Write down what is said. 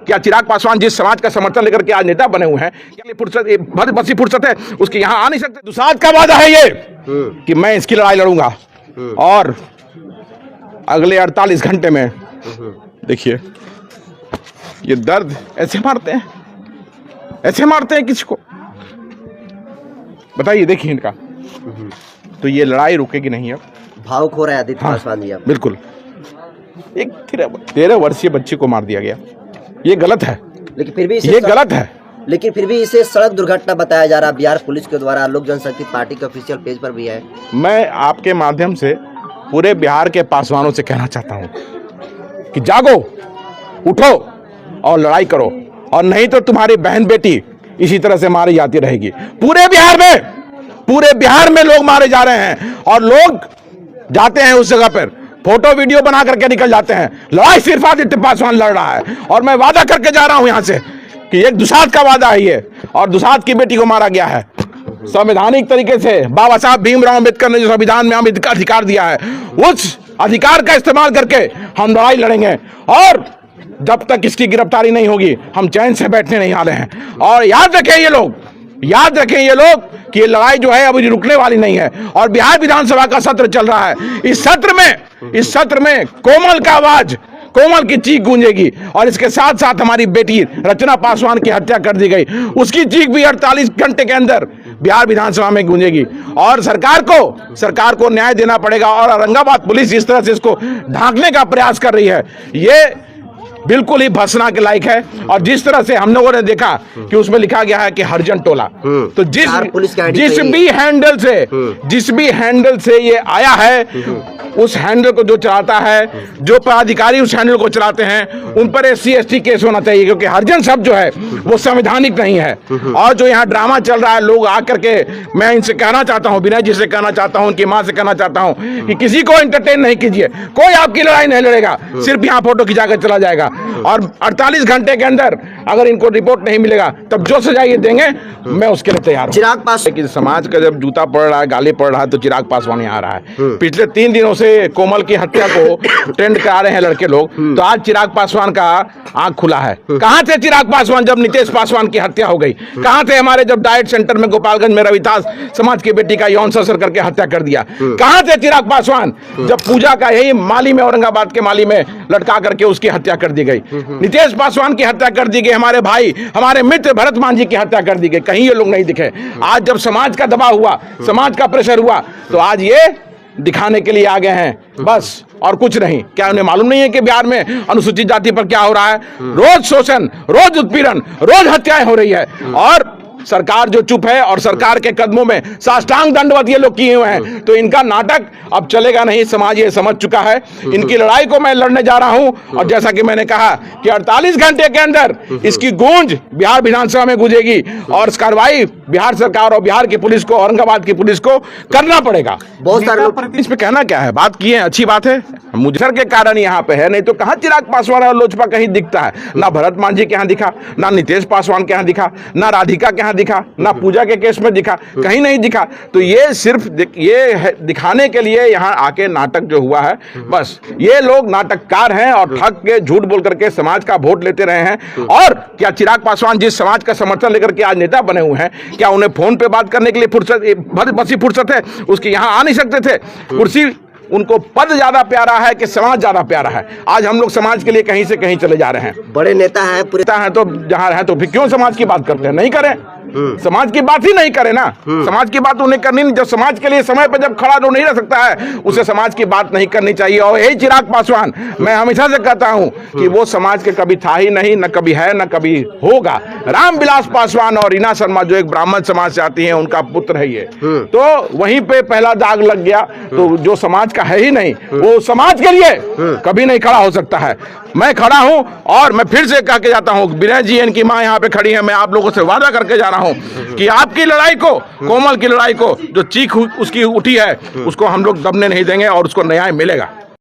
क्या चिराग पासवान जिस समाज का समर्थन लेकर के आज नेता बने हुए हैं, क्या फुर्सत बसी फुर्सत है उसकी यहाँ आ नहीं सकते? दुसाध का वादा है ये कि मैं इसकी लड़ाई लड़ूंगा और अगले 48 घंटे में देखिए ये दर्द ऐसे मारते हैं किसी को, बताइए। देखिए इनका तो ये लड़ाई रुकेगी नहीं। अब भावुक हो रहा है आदित्य पासवान जी। बिल्कुल, एक 13 वर्षीय बच्चे को मार दिया गया, ये गलत है। लेकिन फिर भी इसे सड़क दुर्घटना बताया जा रहा है बिहार पुलिस के द्वारा। लोक जनशक्ति पार्टी के ऑफिशियल पेज पर भी है। मैं आपके माध्यम से पूरे बिहार के पासवानों से कहना चाहता हूं कि जागो, उठो और लड़ाई करो, और नहीं तो तुम्हारी बहन बेटी इसी तरह से मारी जाती रहेगी। पूरे बिहार में लोग मारे जा रहे हैं और लोग जाते हैं उस जगह पर, फोटो वीडियो बना करके निकल जाते हैं। लड़ाई सिर्फ आदित्य पासवान लड़ रहा है और मैं वादा करके जा रहा हूं यहां से कि एक दुसाध का वादा है ये, और दुसाध की बेटी को मारा गया है संवैधानिक तरीके से। बाबा साहब भीमराव अंबेडकर ने जो संविधान में हमें अधिकार दिया है, उस अधिकार का इस्तेमाल करके हम लड़ाई लड़ेंगे, और जब तक इसकी गिरफ्तारी नहीं होगी हम चैन से बैठने नहीं वाले हैं। और याद रखें ये लोग कि ये लड़ाई जो है अभी रुकने वाली नहीं है। और बिहार विधानसभा का सत्र चल रहा है। इस सत्र में कोमल का आवाज, कोमल की चीख गूंजेगी, और इसके साथ साथ हमारी बेटी रचना पासवान की हत्या कर दी गई, उसकी चीख भी 48 घंटे के अंदर बिहार विधानसभा में गूंजेगी। और सरकार को न्याय देना पड़ेगा। और औरंगाबाद पुलिस जिस तरह से इसको ढांकने का प्रयास कर रही है, ये बिल्कुल ही भर्त्सना के लायक है। और जिस तरह से हम लोगों ने देखा कि उसमें लिखा गया है कि हरिजन टोला, तो जिस भी हैंडल से ये आया है, उस हैंडल को जो चलाता है, जो पदाधिकारी उस हैंडल को चलाते हैं, उन पर SC ST केस होना चाहिए, क्योंकि हरिजन शब्द जो है वो संवैधानिक नहीं है। और जो यहाँ ड्रामा चल रहा है, लोग आकर के, मैं इनसे कहना चाहता हूँ, विनय जी से कहना चाहता हूँ, उनकी माँ से कहना चाहता हूँ कि किसी को एंटरटेन नहीं कीजिए। कोई आपकी लड़ाई नहीं लड़ेगा, सिर्फ यहाँ फोटो खिंचा कर चला जाएगा। और 48 घंटे के अंदर अगर इनको रिपोर्ट नहीं मिलेगा, तब जो सजा ये देंगे मैं उसके लिए तैयार हूं। चिराग पासवान कि समाज का जब जूता पड़ रहा है, गाली पड़ रहा है, तो चिराग पासवान यहाँ आ रहा है। पिछले 3 दिनों से कोमल की हत्या को ट्रेंड करा रहे हैं लड़के लोग, तो आज चिराग पासवान का आंख खुला है। कहां थे चिराग पासवान जब नीतीश पासवान की हत्या हो गई? कहां थे हमारे जब डाइट सेंटर में गोपालगंज में रविदास समाज की बेटी का यौन शोषण करके हत्या कर दिया? कहां थे चिराग पासवान जब पूजा का यही माली में, औरंगाबाद के माली में लटका करके उसकी हत्या कर दी गई? नीतीश पासवान की हत्या कर दी गई, हमारे भाई, हमारे मित्र भरत मान जी की हत्या कर दी गई। कहीं ये लोग नहीं दिखे। आज जब समाज का दबाव हुआ, समाज का प्रेशर हुआ, तो आज ये दिखाने के लिए आ गए हैं बस, और कुछ नहीं। क्या उन्हें मालूम नहीं है कि बिहार में अनुसूचित जाति पर क्या हो रहा है? रोज शोषण, रोज उत्पीड़न, रोज हत्याएं हो रही है, और सरकार जो चुप है, और सरकार के कदमों में साष्टांग दंडवत ये लोग किए हुए हैं। तो इनका नाटक अब चलेगा नहीं, समाज ये समझ चुका है। इनकी लड़ाई को मैं लड़ने जा रहा हूं, और जैसा कि मैंने कहा कि 48 घंटे के अंदर इसकी गूंज बिहार विधानसभा में गूंजेगी, और कार्रवाई बिहार सरकार और बिहार की पुलिस को, औरंगाबाद की पुलिस को करना पड़ेगा। बहुत सारे लोग इस पे कहना क्या है, बात किए, अच्छी बात है, मुजफ्फर के कारण यहाँ पे है, नहीं तो कहाँ चिराग पासवान और लोजपा कहीं दिखता है? ना भरत मान जी के यहाँ दिखा, ना नीतीश पासवान के यहाँ दिखा, ना राधिका के यहाँ दिखा, ना पूजा के केस में दिखा, कहीं नहीं दिखा। तो ये सिर्फ ये दिखाने के लिए यहाँ आके नाटक जो हुआ है, बस ये लोग नाटककार हैं और ठग के झूठ बोल करके समाज का वोट लेते रहे हैं। और क्या चिराग पासवान जिस समाज का समर्थन लेकर के आज नेता बने हुए हैं, क्या उन्हें फोन पे बात करने के लिए बसी फुर्सत है उसकी? यहाँ आ नहीं सकते थे? कुर्सी, उनको पद ज्यादा प्यारा है कि समाज ज्यादा प्यारा है? आज हम लोग समाज के लिए कहीं से कहीं चले जा रहे हैं। बड़े नेता हैं, तो जहां है, तो फिर क्यों समाज की बात करते हैं? नहीं करें, समाज की बात ही नहीं करे ना। समाज की बात उन्हें करनी नहीं, जब समाज के लिए समय पर जब खड़ा नहीं रह सकता है, उसे समाज की बात नहीं करनी चाहिए। और यही चिराग पासवान, मैं हमेशा से कहता हूं कि वो समाज के कभी था ही नहीं, न कभी है, न कभी होगा। रामविलास पासवान और रीना शर्मा जो एक ब्राह्मण समाज से आती हैं, उनका पुत्र है ये, तो वहीं पे पहला दाग लग गया। तो जो समाज का है ही नहीं, वो समाज के लिए कभी नहीं खड़ा हो सकता है। मैं खड़ा हूं, और मैं फिर से कह के जाता हूं, विनय जी, इनकी मां यहाँ पे खड़ी है, मैं आप लोगों से वादा करके जा रहा हूं कि आपकी लड़ाई को, कोमल की लड़ाई को, जो चीख उसकी उठी है, उसको हम लोग दबने नहीं देंगे, और उसको न्याय मिलेगा।